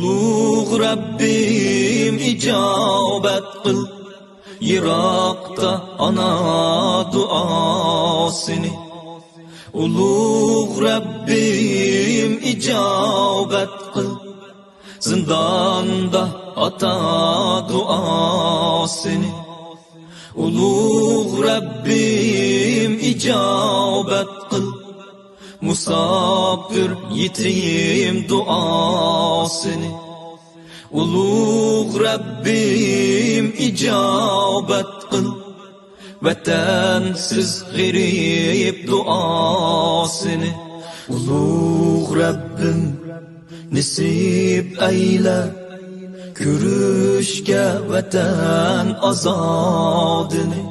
Ulug' Rabbim ijobat qil, yiroqda ona duosini. Ulug' Rabbim ijobat qil, zindonda ota duosini. Ulug' Rabbim ijobat qil, musafir yetim duosini. Ulug' Rabbim ijobat qil, vatansiz g'arib duosini. Ulug' Rabbim nasib ayla, ko'rishga vatan ozodini.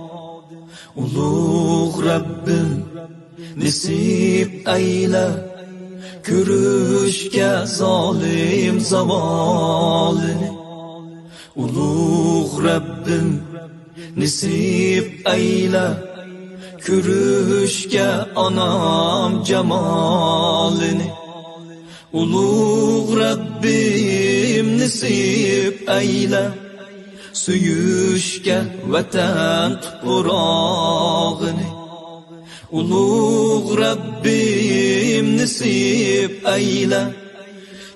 Ulug' Rabbim nasib ayla, ko'rishga zolim zavolini. Ulug' Rabbim nasib ayla, ko'rishga onam jamolini. Ulug' Rabbim nasib ayla, suyishga vatan tuprog'ini. Ulug' Rabbim nasib ayla,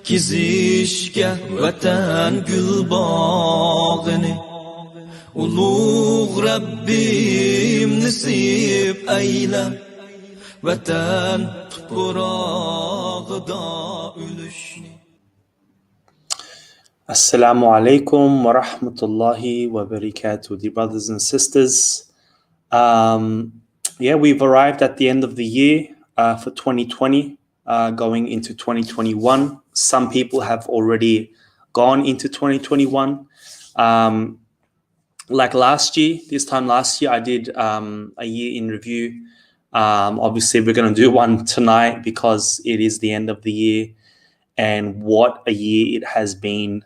kezishga vatan gulbog'ini. Ulug' Rabbim nasib ayla, vatan tuprog'ida o'lishni. Assalamu alaikum wa rahmatullahi wa barakatuh, dear brothers and sisters. We've arrived at the end of the year for 2020, going into 2021. Some people have already gone into 2021. Like this time last year, I did a year in review. Obviously, we're going to do one tonight because it is the end of the year, and what a year it has been.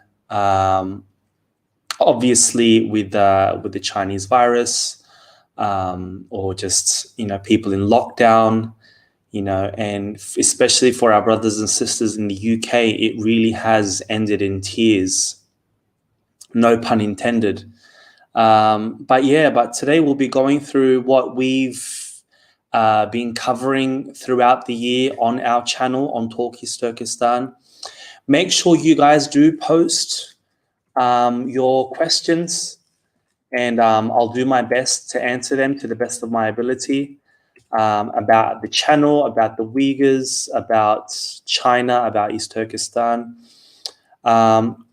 Obviously, with the Chinese virus, or just people in lockdown, and especially for our brothers and sisters in the UK, it really has ended in tears. No pun intended. But today we'll be going through what we've been covering throughout the year on our channel on Talkies Turkestan. Make sure you guys do post your questions, and I'll do my best to answer them to the best of my ability, about the channel, about the Uyghurs, about China, about East Turkestan.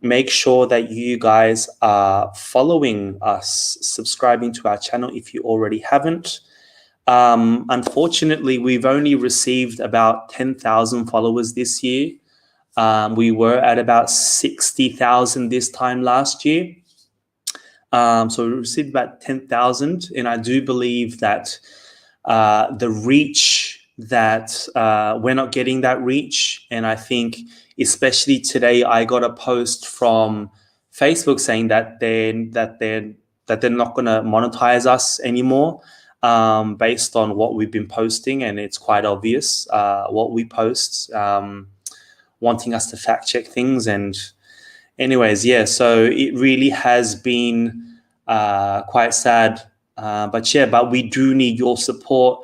Make sure that you guys are following us, subscribing to our channel if you already haven't. Unfortunately, we've only received about 10,000 followers this year. We were at about 60,000 this time last year. So we received about 10,000, and I do believe that the reach that we're not getting that reach, and I think especially today I got a post from Facebook saying that they're not going to monetize us anymore, based on what we've been posting, and it's quite obvious what we post, wanting us to fact check things. And anyways, so it really has been quite sad, but we do need your support,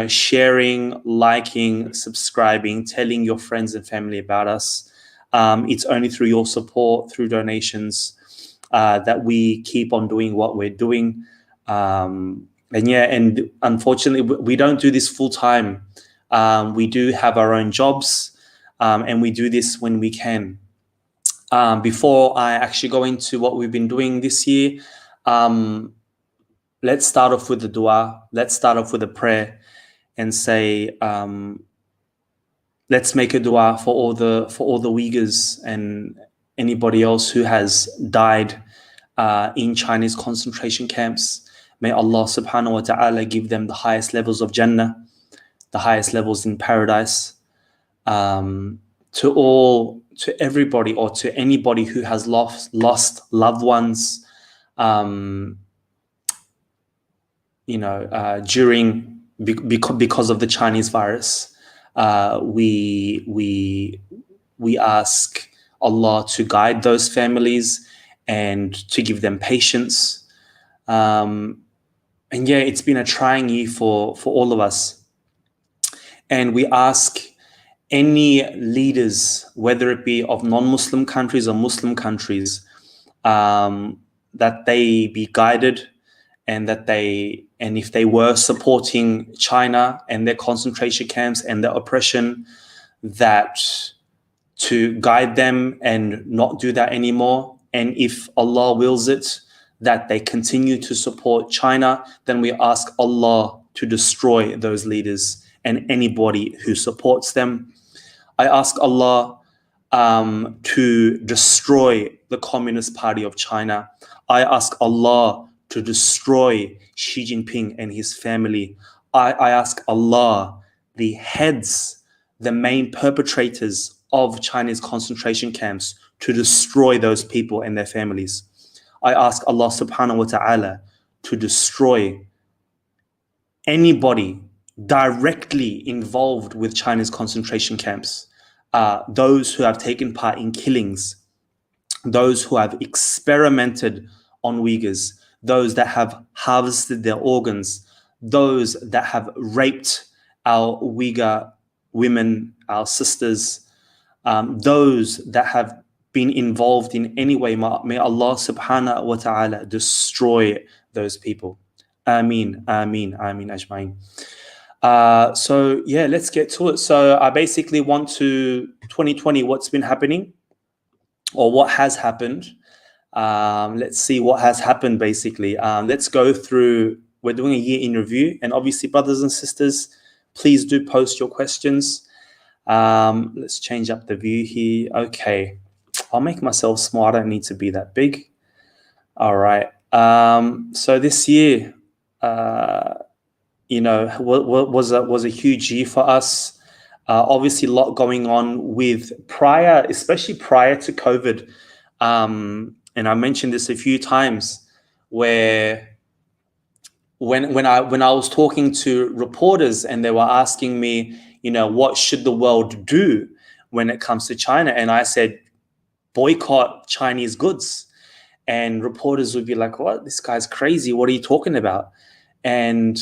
sharing, liking, subscribing, telling your friends and family about us. It's only through your support, through donations, that we keep on doing what we're doing. And unfortunately, we don't do this full time. We do have our own jobs, and we do this when we can. Before I actually go into what we've been doing this year, let's start off with the dua. Let's start off with a prayer and say, let's make a dua for all the Uyghurs and anybody else who has died in Chinese concentration camps. May Allah subhanahu wa ta'ala give them the highest levels of Jannah, the highest levels in paradise. To everybody, or to anybody who has lost loved ones, because of the Chinese virus, we ask Allah to guide those families and to give them patience. And yeah, it's been a trying year for all of us. And we ask any leaders, whether it be of non-Muslim countries or Muslim countries, that they be guided, and if they were supporting China and their concentration camps and their oppression, that to guide them and not do that anymore. And if Allah wills it, that they continue to support China, then we ask Allah to destroy those leaders and anybody who supports them. I ask Allah to destroy the Communist Party of China. I ask Allah to destroy Xi Jinping and his family. I ask Allah, the heads, the main perpetrators of Chinese concentration camps, to destroy those people and their families. I ask Allah subhanahu wa ta'ala to destroy anybody directly involved with China's concentration camps, those who have taken part in killings, those who have experimented on Uyghurs, those that have harvested their organs, those that have raped our Uyghur women, our sisters, those that have been involved in any way. May Allah subhanahu wa ta'ala destroy those people. Ameen, ameen, ameen ajma'in. So yeah, let's get to it. So I basically want to 2020, what's been happening or what has happened. Let's see what has happened basically. Let's go through, we're doing a year in review, and obviously brothers and sisters, please do post your questions. Let's change up the view here. Okay, I'll make myself small. I don't need to be that big. All right. So this year, you know, was a huge year for us. Obviously, a lot going on with especially prior to COVID. And I mentioned this a few times, where when I was talking to reporters and they were asking me, you know, what should the world do when it comes to China? And I said, boycott Chinese goods. And reporters would be like, what? This guy's crazy. What are you talking about? And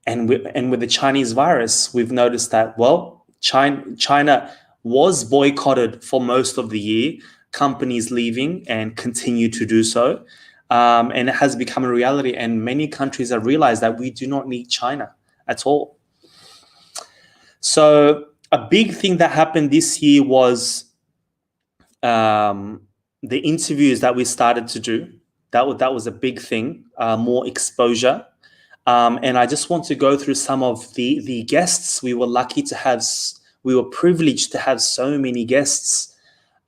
with the Chinese virus, we've noticed that, well, China was boycotted for most of the year, companies leaving and continue to do so. And it has become a reality. And many countries have realized that we do not need China at all. So a big thing that happened this year was the interviews that we started to do. That was a big thing, more exposure. And I just want to go through some of the guests. We were lucky to have, we were privileged to have so many guests.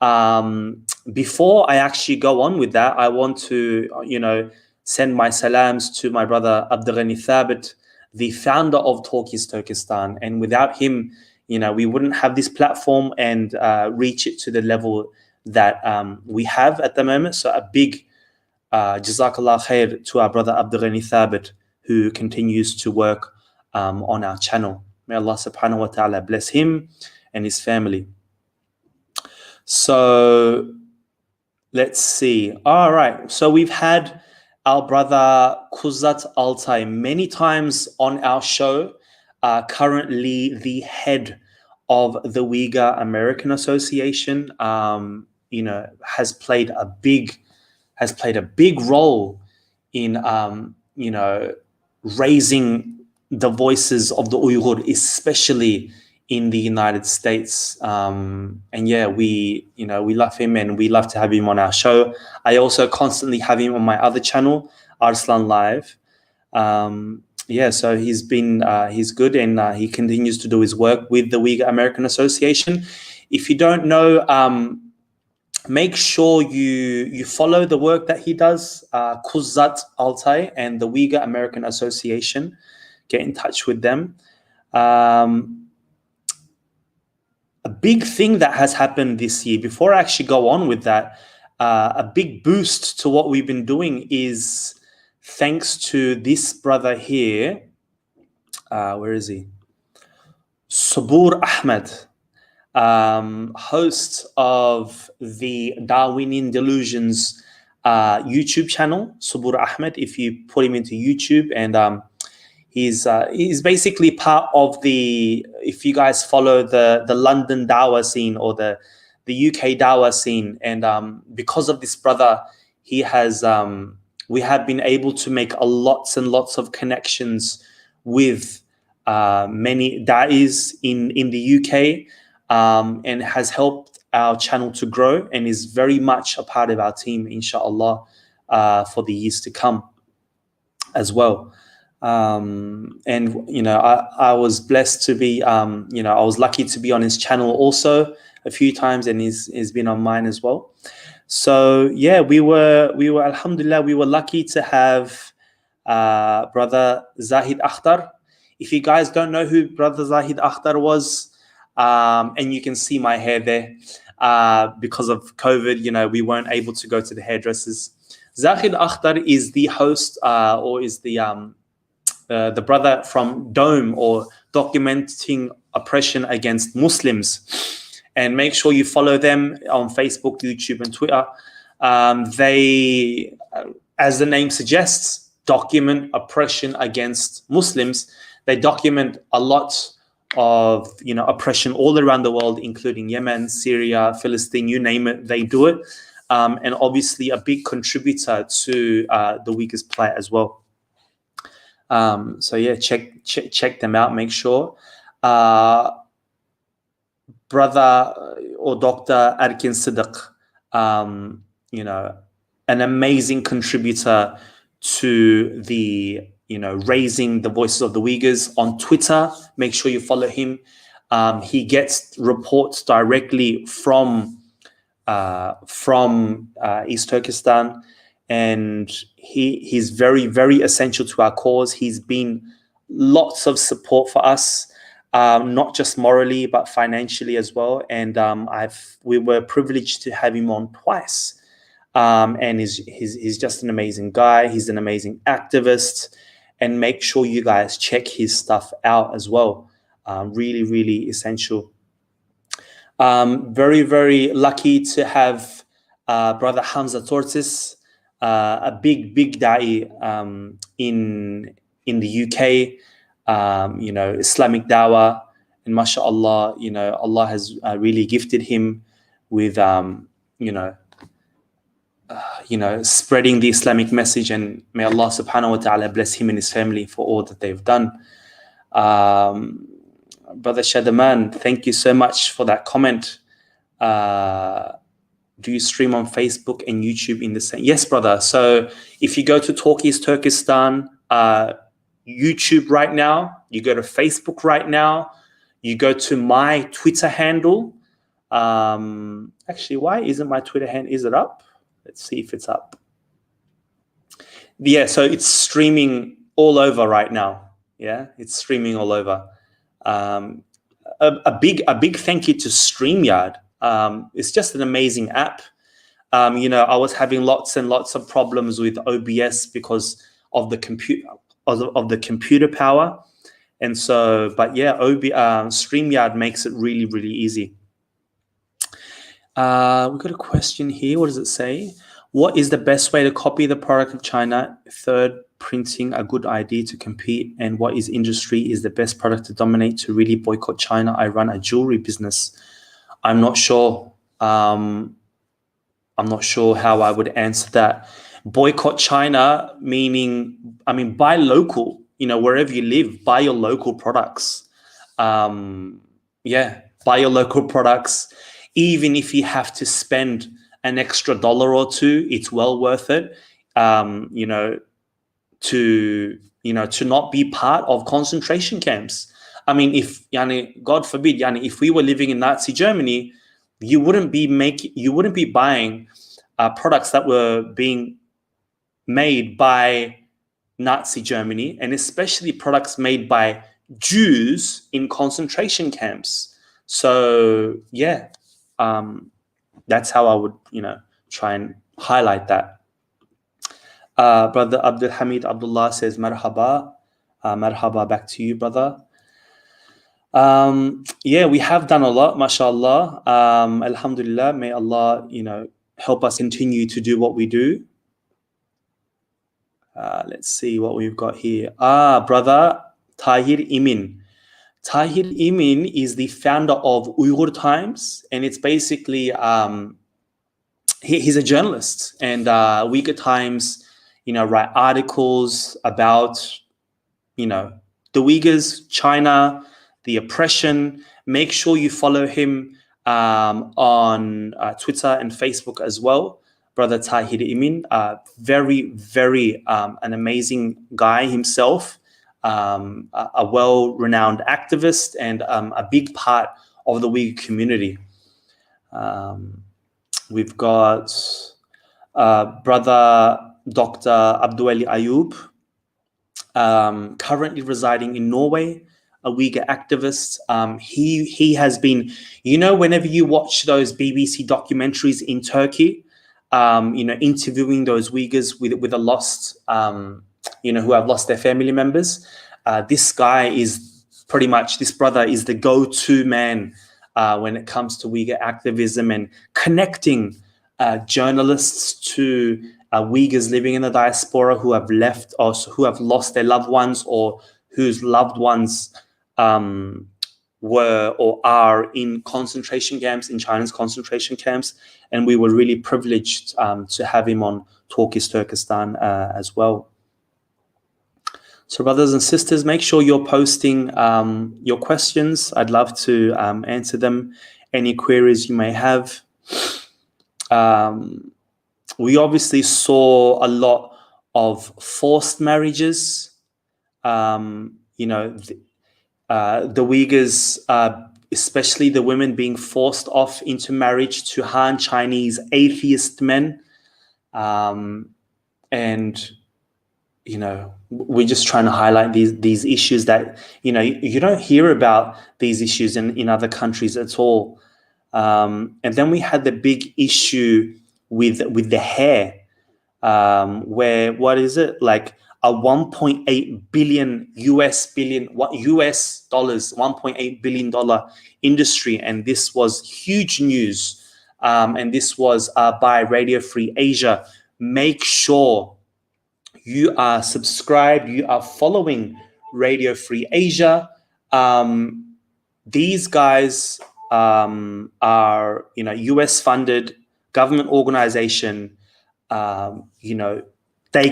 Before I actually go on with that, I want to, you know, send my salams to my brother Abdulghani Thabit, the founder of Talkies Turkestan. And without him, you know, we wouldn't have this platform and reach it to the level that we have at the moment. So a big Jazakallah khair to our brother Abdulghani Thabit, who continues to work on our channel. May Allah subhanahu wa ta'ala bless him and his family. So let's see. All right. So we've had our brother Kuzat Altay many times on our show, currently the head of the Uyghur American Association, you know, has played a big role in, you know, raising the voices of the Uyghur, especially in the United States. And yeah, we love him and we love to have him on our show. I also constantly have him on my other channel, Arslan Live. Yeah, so he's good, and he continues to do his work with the Uyghur American Association. If you don't know, make sure you follow the work that he does, Kuzat Altay and the Uyghur American Association. Get in touch with them. A big thing that has happened this year, before I actually go on with that, a big boost to what we've been doing is thanks to this brother here. Where is he? Sabur Ahmed. host of the Darwinian Delusions YouTube channel, Subur Ahmed. If you put him into YouTube, and he's basically part of the. If you guys follow the London Dawah scene or the UK Dawah scene, and because of this brother, he has we have been able to make lots and lots of connections with many da'is in the UK, and has helped our channel to grow, and is very much a part of our team, inshallah, for the years to come as well. And I was blessed to be I was lucky to be on his channel also a few times, and he's been on mine as well. So yeah, we were alhamdulillah, we were lucky to have brother Zahid Akhtar. If you guys don't know who brother Zahid Akhtar was, and you can see my hair there, because of COVID, we weren't able to go to the hairdressers. Zahid Akhtar is the host, or is the brother from DOME, or Documenting Oppression Against Muslims. And make sure you follow them on Facebook, YouTube, and Twitter. They, as the name suggests, document oppression against Muslims. They document a lot of oppression all around the world, including Yemen, Syria, Philistine, you name it, they do it. And obviously a big contributor to the Uyghurs Plight as well. So yeah, check them out. Make sure. Brother or Dr. Arkin Siddiq, an amazing contributor to the, raising the voices of the Uyghurs on Twitter. Make sure you follow him. He gets reports directly from East Turkestan, and he's very, very essential to our cause. He's been lots of support for us. Not just morally, but financially as well. And we were privileged to have him on twice. And he's just an amazing guy. He's an amazing activist. And make sure you guys check his stuff out as well. Really, really essential. Very, very lucky to have brother Hamza Tortis, a big da'i in the UK. Islamic dawah, and mashallah, Allah has really gifted him with spreading the Islamic message, and may Allah subhanahu wa ta'ala bless him and his family for all that they've done. Brother Shadaman, thank you so much for that comment. Do you stream on Facebook and YouTube in the same? Yes, brother. So if you go to Talkies Turkestan YouTube right now, you go to Facebook right now, you go to my Twitter handle. Actually, why isn't my Twitter handle? Is it up? Let's see if it's up. Yeah, so it's streaming all over right now. Yeah, it's streaming all over. A big thank you to StreamYard. It's just an amazing app. I was having lots and lots of problems with OBS because of the computer power, and so, but yeah, StreamYard makes it really, really easy. We've got a question here. What does it say? What is the best way to copy the product of China? Third, printing a good idea to compete, and what is industry is the best product to dominate to really boycott China? I run a jewelry business. I'm not sure. I'm not sure how I would answer that. Boycott China, meaning, buy local, wherever you live, buy your local products. Yeah, buy your local products. Even if you have to spend an extra $1 or $2, it's well worth it, to not be part of concentration camps. If, God forbid, if we were living in Nazi Germany, you wouldn't be buying products that were being made by Nazi Germany, and especially products made by Jews in concentration camps. So yeah, that's how I would, try and highlight that. Brother Abdul Hamid Abdullah says, Marhaba. Marhaba back to you, brother. Yeah, we have done a lot, mashallah. Alhamdulillah, may Allah, help us continue to do what we do. Let's see what we've got here. Brother Tahir Imin. Tahir Imin is the founder of Uyghur Times, and it's basically he's a journalist, and Uyghur Times, write articles about the Uyghurs, China, the oppression. Make sure you follow him on Twitter and Facebook as well. Brother Tahir Imin, very, very an amazing guy himself, a well-renowned activist and a big part of the Uyghur community. We've got Brother Dr. Abduali Ayub, currently residing in Norway, a Uyghur activist. He has been, whenever you watch those BBC documentaries in Turkey, interviewing those Uyghurs with a lost, who have lost their family members. This brother is the go-to man when it comes to Uyghur activism and connecting journalists to Uyghurs living in the diaspora who have left or who have lost their loved ones, or whose loved ones were or are in concentration camps, in China's concentration camps. And we were really privileged to have him on Talk is Turkestan as well. So brothers and sisters, make sure you're posting your questions. I'd love to answer them, any queries you may have. We obviously saw a lot of forced marriages. The Uyghurs, especially the women, being forced off into marriage to Han Chinese atheist men. We're just trying to highlight these issues that, you don't hear about these issues in other countries at all. And then we had the big issue with the hair, where, what is it, like a 1.8 billion US dollars, $1.8 billion industry. And this was huge news. And this was by Radio Free Asia. Make sure you are subscribed, you are following Radio Free Asia. These guys are, US funded government organization. They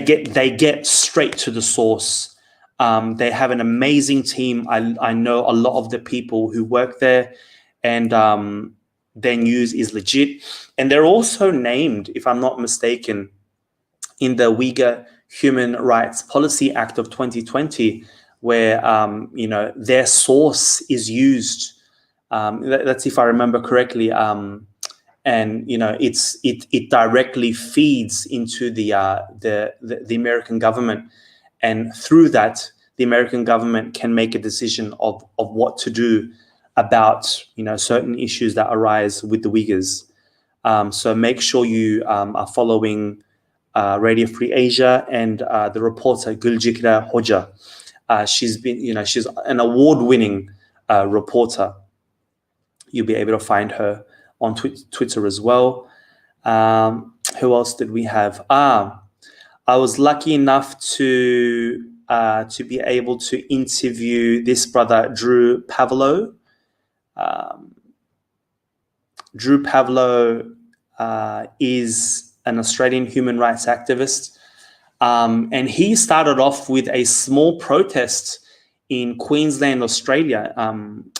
get straight to the source. They have an amazing team. I know a lot of the people who work there, and their news is legit. And they're also named, if I'm not mistaken, in the Uyghur Human Rights Policy Act of 2020, where their source is used. That's if I remember correctly. And it directly feeds into the American government, and through that, the American government can make a decision of what to do about certain issues that arise with the Uyghurs. So make sure you are following Radio Free Asia and the reporter Gulchehra Hoja. She's an award-winning reporter. You'll be able to find her on Twitter as well. Who else did we have? I was lucky enough to be able to interview this brother, Drew Pavlo. Drew Pavlo is an Australian human rights activist. And he started off with a small protest in Queensland, Australia.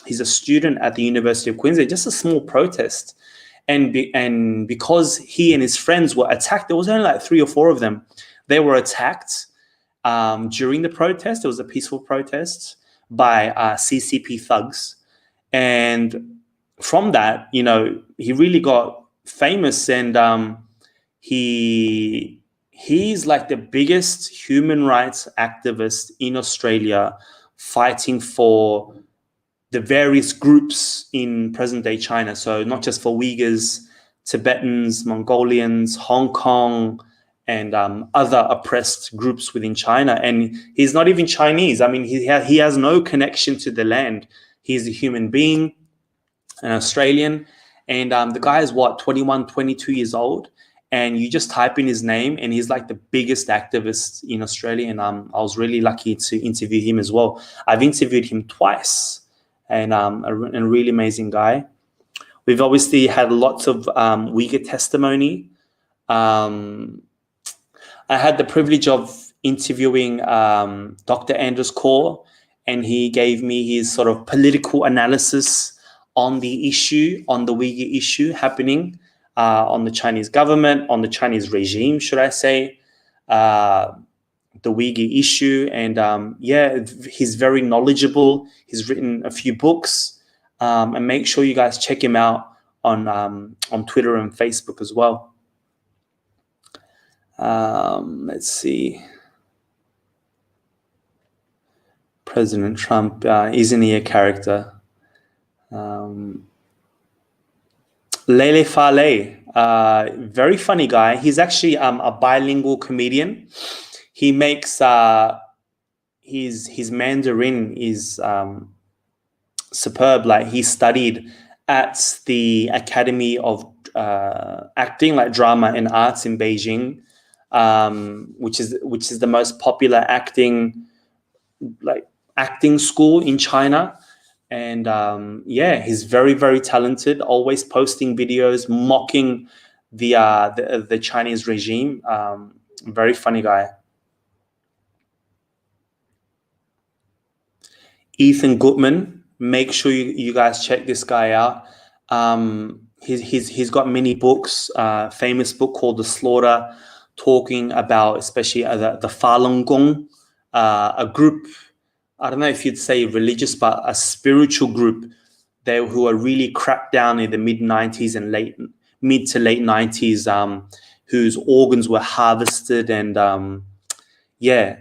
He's a student at the University of Queensland, just a small protest. And because he and his friends were attacked, there was only like 3 or 4 of them. They were attacked during the protest. It was a peaceful protest by CCP thugs. And from that, he really got famous, and he's like the biggest human rights activist in Australia, fighting for the various groups in present-day China. So not just for Uyghurs, Tibetans, Mongolians, Hong Kong, and other oppressed groups within China. And he's not even Chinese. I mean, he has no connection to the land. He's a human being, an Australian, and the guy is 21, 22 years old. And you just type in his name, and he's like the biggest activist in Australia. And I was really lucky to interview him as well. I've interviewed him twice, and a really amazing guy. We've obviously had lots of Uyghur testimony. I had the privilege of interviewing Dr. Anders Kaur, and he gave me his sort of political analysis on the issue, on the Uyghur issue happening, on the Chinese government, on the Chinese regime, should I say, the Uyghur issue. And yeah, he's very knowledgeable. He's written a few books. And make sure you guys check him out on Twitter and Facebook as well. Let's see. President Trump, isn't he a character? Lele Fale, very funny guy. He's actually a bilingual comedian. He makes his Mandarin is superb. Like, he studied at the Academy of Acting, like drama and arts in Beijing, which is the most popular acting school in China. And yeah, he's very, very talented, always posting videos mocking the Chinese regime. Very funny guy. Ethan Gutman, make sure you guys check this guy out. He's got many books, famous book called The Slaughter, talking about especially the Falun Gong, a group, I don't know if you'd say religious, but a spiritual group there who are really cracked down in the mid-90s and mid to late 90s, whose organs were harvested. And yeah,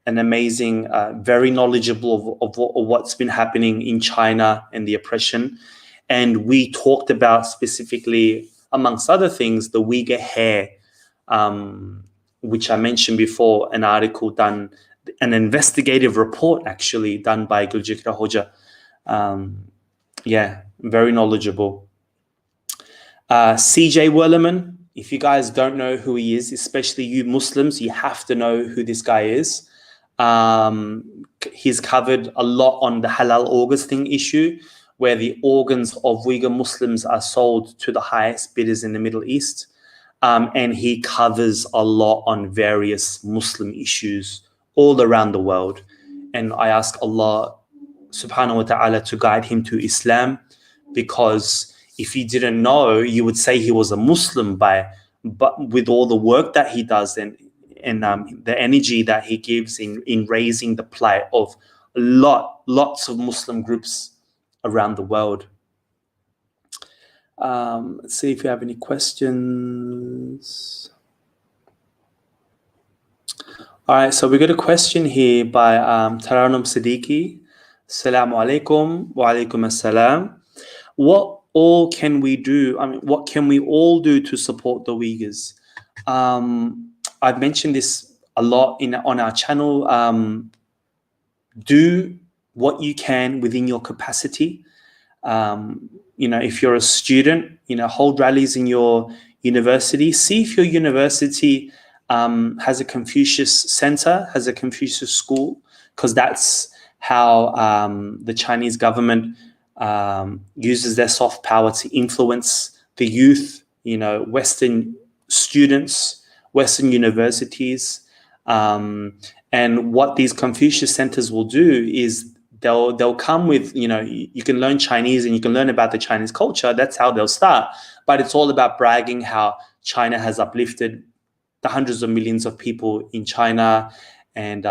an amazing, very knowledgeable of what's been happening in China and the oppression. And we talked about specifically, amongst other things, the Uyghur hair, which I mentioned before, an article done, an investigative report actually done by Gulchehra Hoja. Yeah, very knowledgeable. CJ Werleman, if you guys don't know who he is, especially you Muslims, you have to know who this guy is. He's covered a lot on the halal organs thing issue, where the organs of Uyghur Muslims are sold to the highest bidders in the Middle East. And he covers a lot on various Muslim issues all around the world. And I ask Allah subhanahu wa ta'ala to guide him to Islam, because if you didn't know, you would say he was a Muslim but with all the work that he does and the energy that he gives in raising the plight of lots of Muslim groups around the world. Let's see if you have any questions. All right, so we got a question here by Taranum Siddiqui. Assalamu alaikum wa alaikum assalam. What all can we do? I mean, what can we all do to support the Uyghurs? I've mentioned this a lot on our channel. Do what you can within your capacity. If you're a student, hold rallies in your university. See if your university has a Confucius center, has a Confucius school, because that's how the Chinese government uses their soft power to influence the youth, Western students, Western universities. And what these Confucius centers will do is they'll come with, you can learn Chinese and you can learn about the Chinese culture. That's how they'll start. But it's all about bragging how China has uplifted the hundreds of millions of people in China, and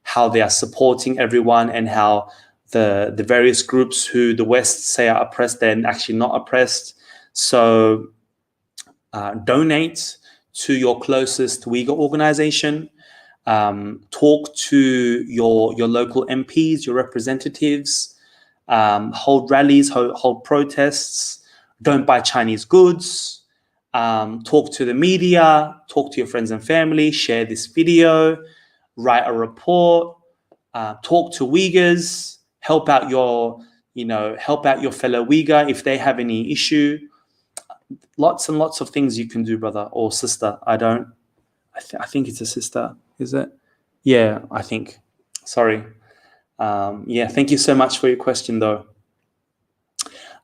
how they are supporting everyone, and how the various groups who the West say are oppressed, they're actually not oppressed. So donate to your closest Uyghur organization. Talk to your local MPs, your representatives. Hold rallies, hold protests. Don't buy Chinese goods. Talk to the media, talk to your friends and family, share this video, write a report, talk to Uyghurs, help out your fellow Uyghur if they have any issue. Lots and lots of things you can do, brother or sister. I think it's a sister, is it? Yeah, I think. Sorry. Yeah, thank you so much for your question, though.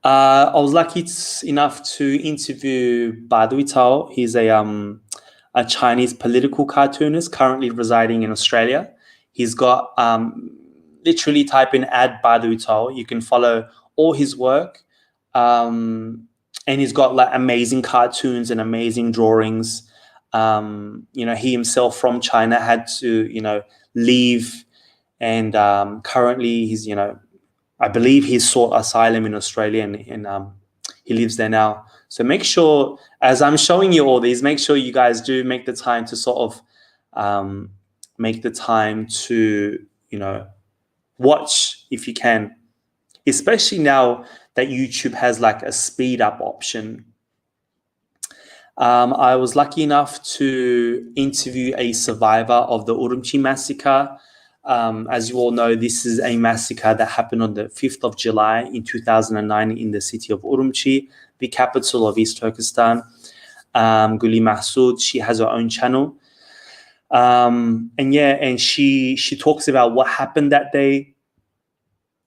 I was lucky enough to interview Badui Tao. He's a Chinese political cartoonist currently residing in Australia. He's got literally type in @Badui Tao. You can follow all his work. And he's got like amazing cartoons and amazing drawings. He himself from China had to, leave, and currently he's, I believe he sought asylum in Australia, and he lives there now. So make sure, as I'm showing you all these, make sure you guys do make the time to sort of watch if you can, especially now that YouTube has like a speed up option. I was lucky enough to interview a survivor of the Urumqi massacre. As you all know, this is a massacre that happened on the 5th of July in 2009 in the city of Urumqi, the capital of East Turkestan. Guli Mahsood, she has her own channel. And she talks about what happened that day.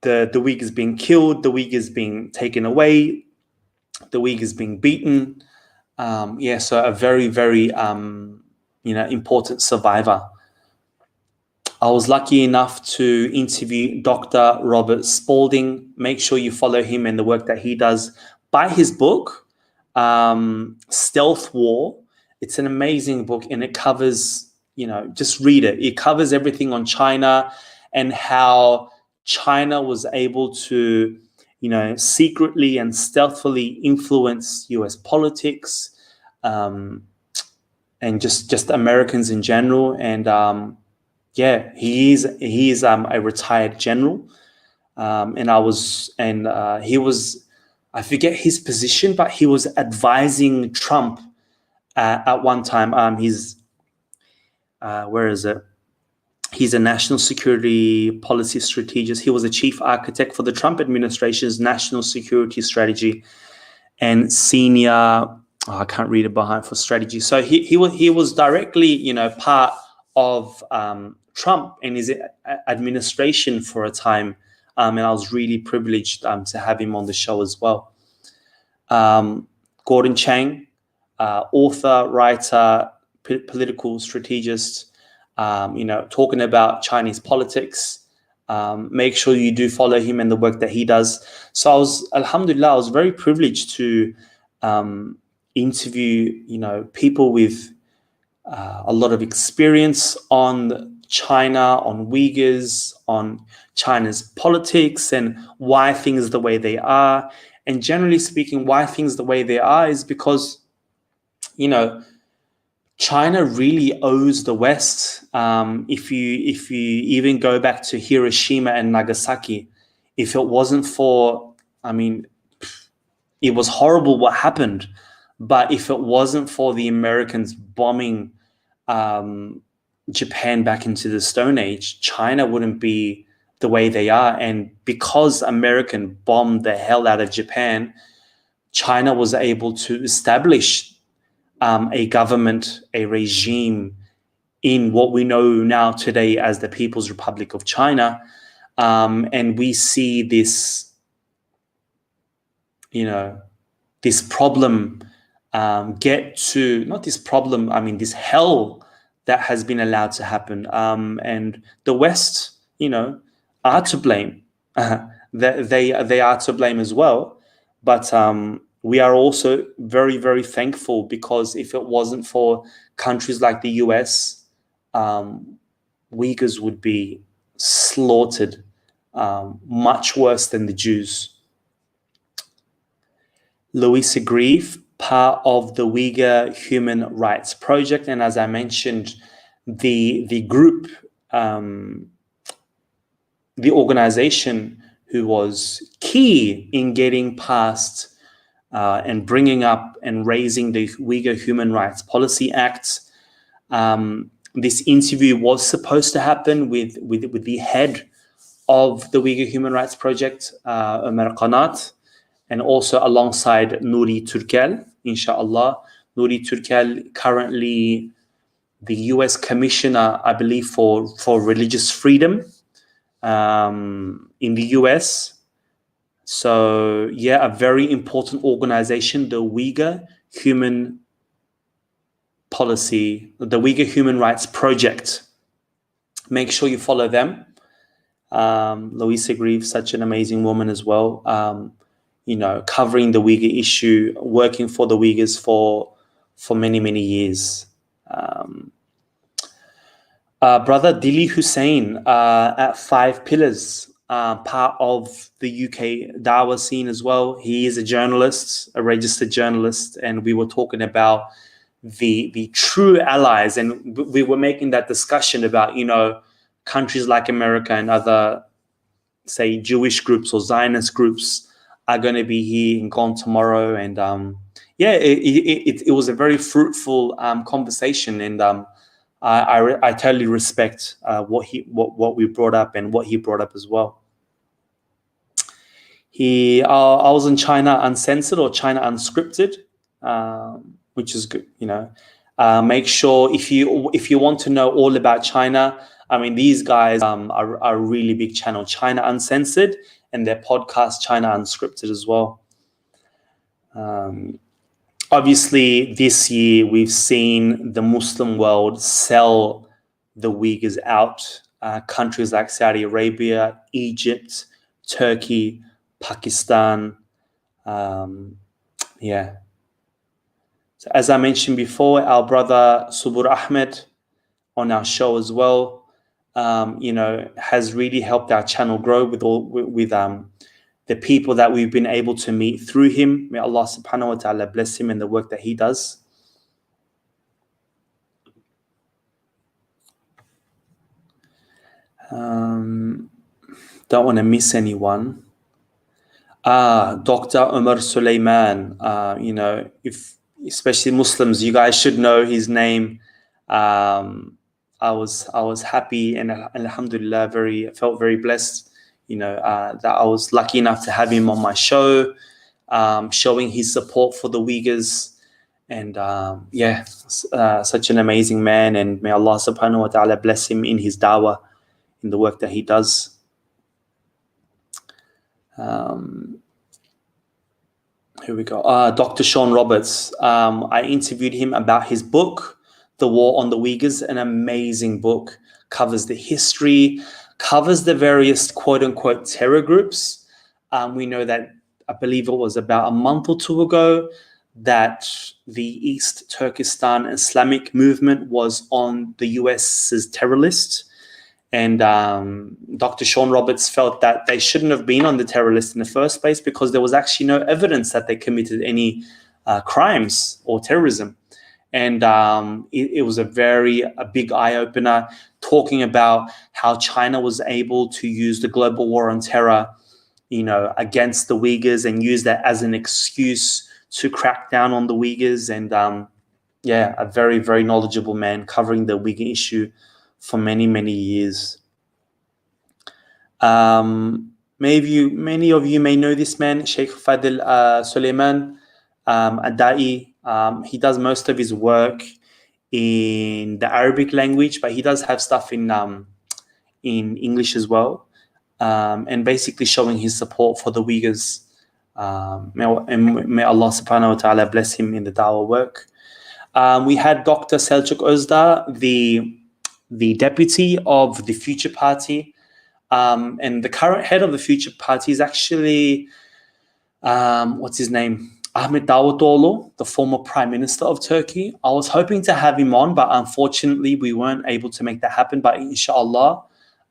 The Uyghurs being killed, the Uyghurs being taken away, the Uyghurs being beaten. So a very, very, important survivor. I was lucky enough to interview Dr. Robert Spalding. Make sure you follow him and the work that he does. Buy his book, Stealth War. It's an amazing book, and it covers, just read it. It covers everything on China and how China was able to, secretly and stealthily influence US politics, and just Americans in general. And he is a retired general, he was, I forget his position, but he was advising Trump at one time. Where is it? He's a national security policy strategist. He was a chief architect for the Trump administration's national security strategy and senior, I can't read it behind for strategy. So he was directly, part of Trump and his administration for a time. And I was really privileged to have him on the show as well. Gordon Chang, author, writer, political strategist, talking about Chinese politics. Make sure you do follow him and the work that he does. So I was very privileged to interview, people with a lot of experience on China, on Uyghurs, on China's politics and why things are the way they are. And generally speaking, why things the way they are is because, China really owes the West. If you even go back to Hiroshima and Nagasaki, if it wasn't for, it was horrible what happened, but if it wasn't for the Americans bombing Japan back into the Stone Age, China wouldn't be the way they are. And because American bombed the hell out of Japan, China was able to establish a government, a regime in what we know now today as the People's Republic of China. And we see this, this problem this hell that has been allowed to happen. And the West, are to blame. They are to blame as well. But we are also very, very thankful, because if it wasn't for countries like the US, Uyghurs would be slaughtered much worse than the Jews. Louisa Grieve, part of the Uyghur Human Rights Project. And as I mentioned, the group, the organization who was key in getting past and bringing up and raising the Uyghur Human Rights Policy Act. This interview was supposed to happen with the head of the Uyghur Human Rights Project, Ömer Kanat, and also alongside Nuri Turkel, inshallah. Nuri Turkel, currently the US Commissioner, I believe, for religious freedom in the US. So yeah, a very important organization, the Uyghur Human Rights Project. Make sure you follow them. Louisa Grieve, such an amazing woman as well. Covering the Uyghur issue, working for the Uyghurs for many, many years. Brother Dili Hussein at 5 Pillars, part of the UK Dawah scene as well. He is a journalist, a registered journalist, and we were talking about the true allies, and we were making that discussion about, countries like America and other, say, Jewish groups or Zionist groups are going to be here and gone tomorrow. And it was a very fruitful conversation, and I totally respect what we brought up and what he brought up as well. I was in China Uncensored or China Unscripted, which is good. Make sure if you want to know all about China, I mean, these guys are a really big channel, China Uncensored, and their podcast China Unscripted as well. Obviously, this year we've seen the Muslim world sell the Uyghurs out. Countries like Saudi Arabia, Egypt, Turkey, Pakistan. So as I mentioned before, our brother Subur Ahmed on our show as well, has really helped our channel grow with the people that we've been able to meet through him. May Allah subhanahu wa ta'ala bless him and the work that he does. Don't want to miss anyone. Dr. Omar Suleiman, especially Muslims, you guys should know his name. I was happy and alhamdulillah, felt very blessed, that I was lucky enough to have him on my show, showing his support for the Uyghurs. And such an amazing man, and may Allah subhanahu wa ta'ala bless him in his dawah, in the work that he does. Here we go. Dr. Sean Roberts. I interviewed him about his book, The War on the Uyghurs, an amazing book. Covers the history, covers the various quote-unquote terror groups. We know that, I believe it was about a month or two ago, that the East Turkestan Islamic movement was on the US's terror list. And Dr. Sean Roberts felt that they shouldn't have been on the terror list in the first place because there was actually no evidence that they committed any crimes or terrorism. And it was a big eye-opener, talking about how China was able to use the global war on terror, against the Uyghurs, and use that as an excuse to crack down on the Uyghurs. And a very, very knowledgeable man covering the Uyghur issue for many, many years. Many of you may know this man, Sheikh Fadil Suleiman Adai. He does most of his work in the Arabic language, but he does have stuff in English as well, and basically showing his support for the Uyghurs. May Allah subhanahu wa ta'ala bless him in the dawah work. We had Dr. Selçuk Özdağ, the deputy of the Future Party, and the current head of the Future Party is actually, what's his name? Ahmet Davutoğlu, the former Prime Minister of Turkey. I was hoping to have him on, but unfortunately we weren't able to make that happen. But inshallah,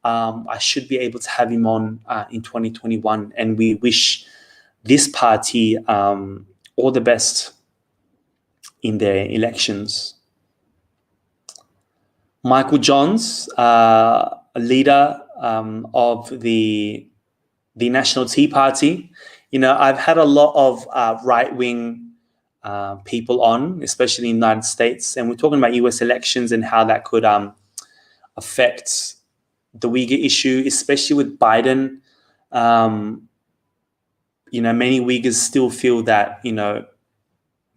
I should be able to have him on in 2021. And we wish this party all the best in their elections. Michael Johns, a leader of the National Tea Party. I've had a lot of right-wing people on, especially in the United States, and we're talking about US elections and how that could affect the Uyghur issue, especially with Biden. Many Uyghurs still feel that,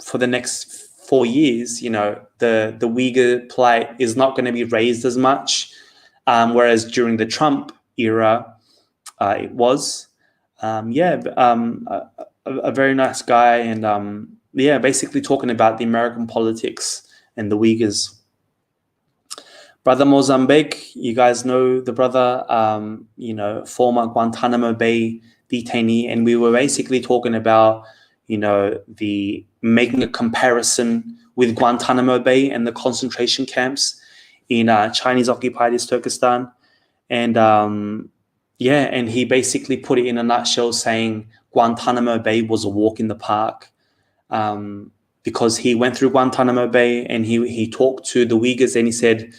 for the next 4 years, the Uyghur plight is not going to be raised as much, whereas during the Trump era, it was. A very nice guy, and basically talking about the American politics and the Uyghurs. Brother Mozambique, you guys know the brother, former Guantanamo Bay detainee, and we were basically talking about, the making a comparison with Guantanamo Bay and the concentration camps in Chinese-occupied East Turkestan, and and he basically put it in a nutshell, saying Guantanamo Bay was a walk in the park, because he went through Guantanamo Bay and he talked to the Uyghurs, and he said,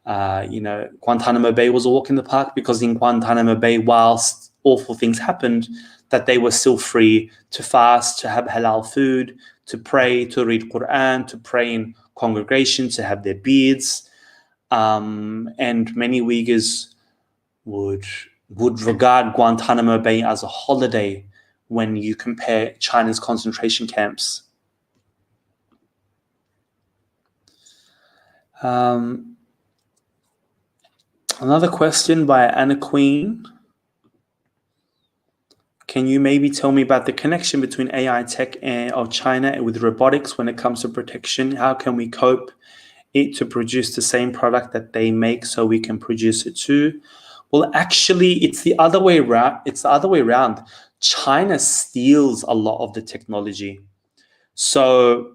Guantanamo Bay was a walk in the park because in Guantanamo Bay, whilst awful things happened, that they were still free to fast, to have halal food, to pray, to read Quran, to pray in congregation, to have their beards. And many Uyghurs would regard Guantanamo Bay as a holiday when you compare China's concentration camps. Another question by Anna Queen. Can you maybe tell me about the connection between AI tech of China with robotics when it comes to protection? How can we cope it to produce the same product that they make so we can produce it too? Well, actually, it's the other way around. China steals a lot of the technology. So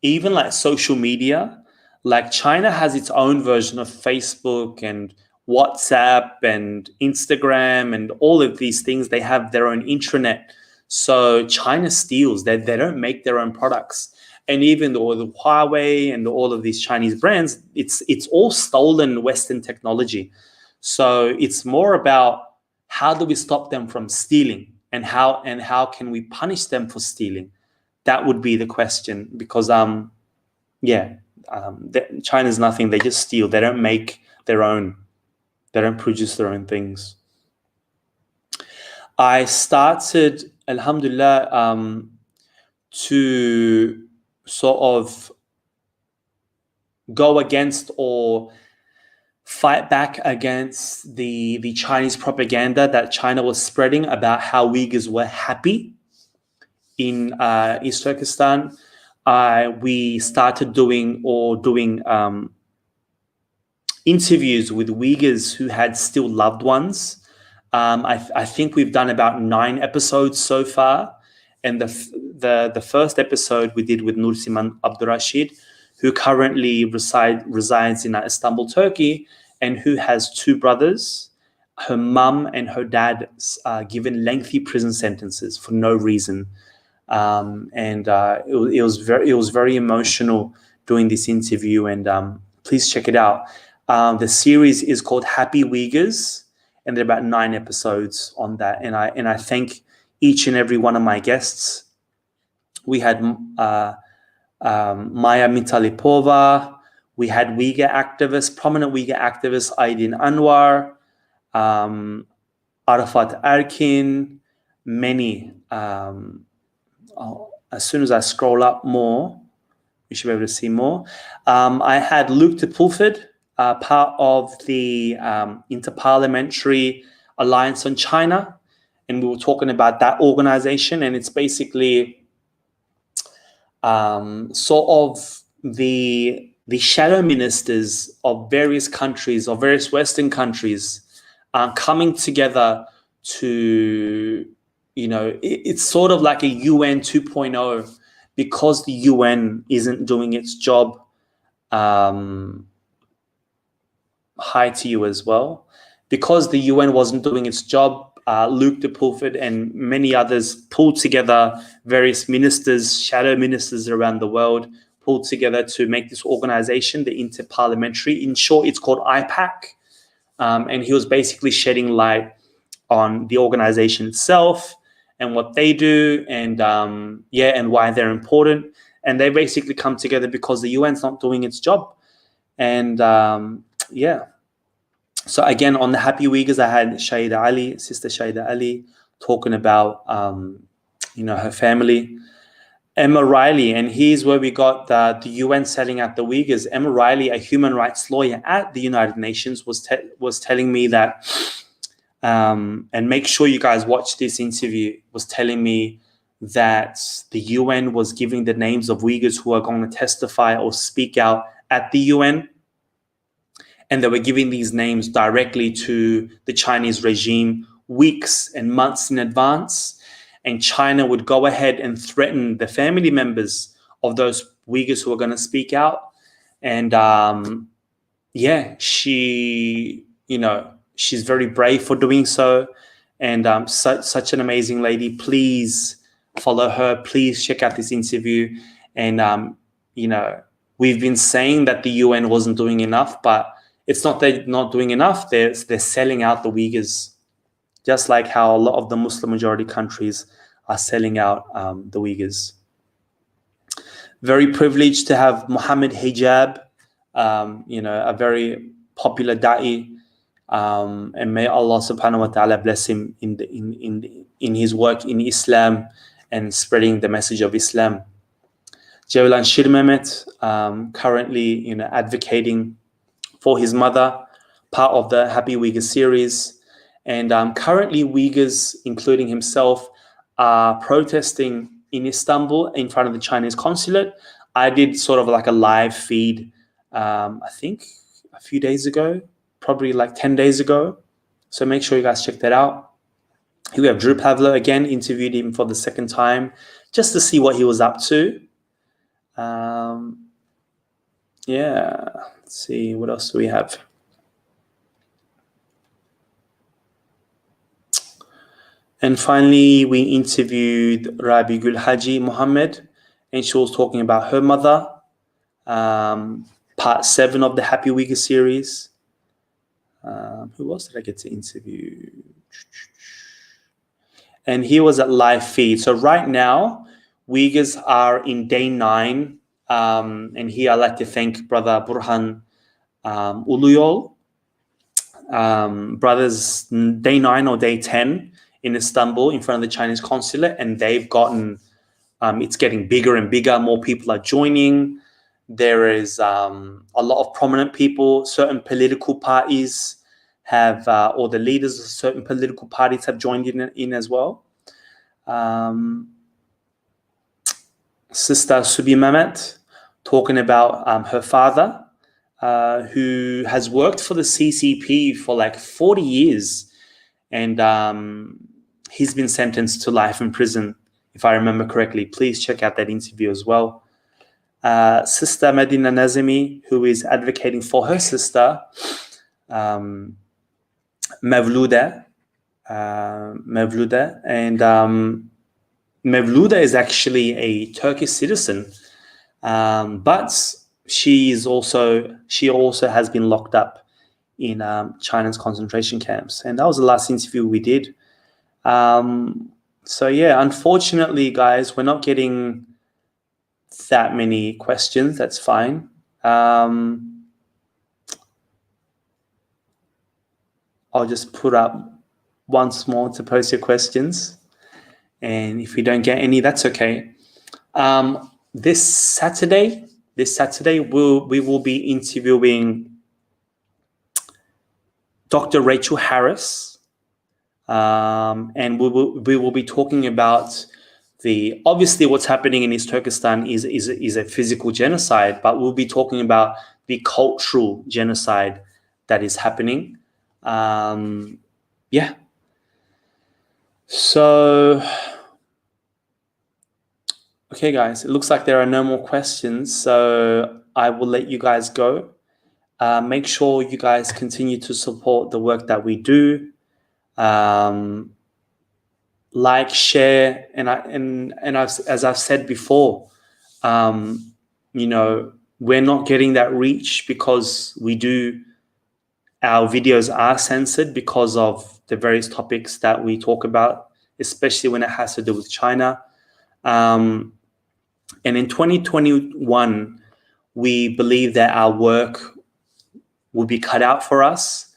even like social media, like China has its own version of Facebook and WhatsApp and Instagram and all of these things. They have their own intranet. So China steals. They don't make their own products. And even though the Huawei and all of these Chinese brands, it's all stolen Western technology. So it's more about how do we stop them from stealing, and how can we punish them for stealing? That would be the question, because China's nothing. They just steal. They don't make their own. They don't produce their own things. I started, alhamdulillah, to sort of go against or fight back against the Chinese propaganda that China was spreading about how Uyghurs were happy in East Turkestan. We started doing interviews with Uyghurs who had still loved ones. I think we've done about 9 episodes so far, and the first episode we did with Nursiman Abdurrashid, who currently resides in Istanbul, Turkey, and who has 2 brothers. Her mum and her dad given lengthy prison sentences for no reason, it was very emotional doing this interview. And please check it out. The series is called Happy Uyghurs, and there are about 9 episodes on that. And I thank each and every one of my guests. We had Maya Mitalipova. We had Uyghur activists, prominent Uyghur activist Aydin Anwar, Arafat Erkin, many. As soon as I scroll up more, you should be able to see more. I had Luke de Pulford, part of the Interparliamentary Alliance on China, and we were talking about that organization, and it's basically sort of the shadow ministers of various countries, of various Western countries, coming together to, it's sort of like a UN 2.0, because the UN isn't doing its job. Hi to you as well. Because the UN wasn't doing its job, Luke de Pulford and many others pulled together various ministers, shadow ministers around the world, pulled together to make this organization, the Interparliamentary. In short, it's called IPAC. And he was basically shedding light on the organization itself and what they do, and and why they're important. And they basically come together because the UN's not doing its job. And So again, on the Happy Uyghurs, I had Shahida Ali, Sister Shahida Ali, talking about her family. Emma Riley, and here's where we got the UN selling out the Uyghurs. Emma Riley, a human rights lawyer at the United Nations, was telling me that, and make sure you guys watch this interview, was telling me that the UN was giving the names of Uyghurs who are going to testify or speak out at the UN. And they were giving these names directly to the Chinese regime weeks and months in advance. And China would go ahead and threaten the family members of those Uyghurs who are going to speak out. And she's very brave for doing so. And such an amazing lady. Please follow her. Please check out this interview. And, we've been saying that the UN wasn't doing enough, but it's not they're not doing enough. They're selling out the Uyghurs, just like how a lot of the Muslim majority countries are selling out the Uyghurs. Very privileged to have Muhammad Hijab, a very popular da'i, and may Allah subhanahu wa ta'ala bless him in his work in Islam and spreading the message of Islam. Jawlan Shir Mehmet, currently advocating for his mother, part of the Happy Uyghur series. And currently Uyghurs, including himself, are protesting in Istanbul in front of the Chinese consulate. I did sort of like a live feed, I think a few days ago, probably like 10 days ago. So make sure you guys check that out. Here we have Drew Pavlo again, interviewed him for the second time, just to see what he was up to. Let's see, what else do we have? And finally, we interviewed Rabi Gul Haji Muhammad, and she was talking about her mother, part 7 of the Happy Uyghur series. Who else did I get to interview? And he was at live feed. So right now, Uyghurs are in day 9. And here I'd like to thank Brother Burhan Uluyol. Brothers, day 9 or day 10 in Istanbul in front of the Chinese consulate, and they've gotten, it's getting bigger and bigger. More people are joining. There is a lot of prominent people. Certain political parties have, or the leaders of certain political parties have joined in as well. Sister Subi Mehmet, talking about her father, who has worked for the CCP for like 40 years. And he's been sentenced to life in prison, if I remember correctly. Please check out that interview as well. Sister Medina Nazimi, who is advocating for her sister, Mevluda. And Mevluda is actually a Turkish citizen, but she also has been locked up in China's concentration camps. And that was the last interview we did. So yeah, unfortunately, guys, we're not getting that many questions. That's fine. I'll just put up once more to post your questions. And if we don't get any, that's okay. This Saturday, we will be interviewing Dr. Rachel Harris, and we will be talking about obviously what's happening in East Turkestan is a physical genocide, but we'll be talking about the cultural genocide that is happening. So, okay, guys, it looks like there are no more questions, so I will let you guys go. Make sure you guys continue to support the work that we do. Like, share, as I've said before, we're not getting that reach because our videos are censored because of the various topics that we talk about, especially when it has to do with China. And in 2021, we believe that our work will be cut out for us.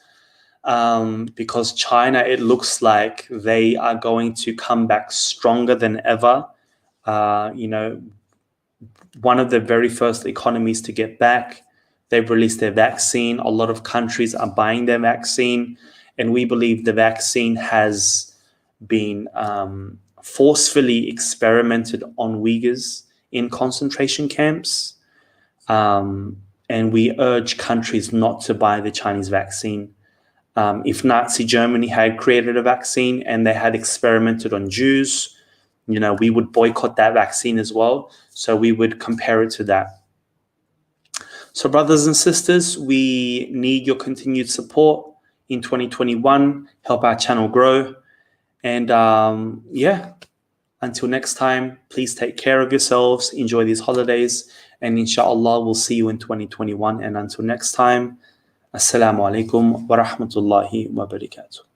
because China, it looks like they are going to come back stronger than ever. You know, one of the very first economies to get back. They've released their vaccine. A lot of countries are buying their vaccine. And we believe the vaccine has been forcefully experimented on Uyghurs in concentration camps. And we urge countries not to buy the Chinese vaccine. If Nazi Germany had created a vaccine and they had experimented on Jews, you know, we would boycott that vaccine as well. So we would compare it to that. So brothers and sisters, we need your continued support in 2021, help our channel grow. And yeah, until next time, please take care of yourselves, enjoy these holidays, and inshallah, we'll see you in 2021. And until next time, Assalamu alaikum wa rahmatullahi wa barakatuh.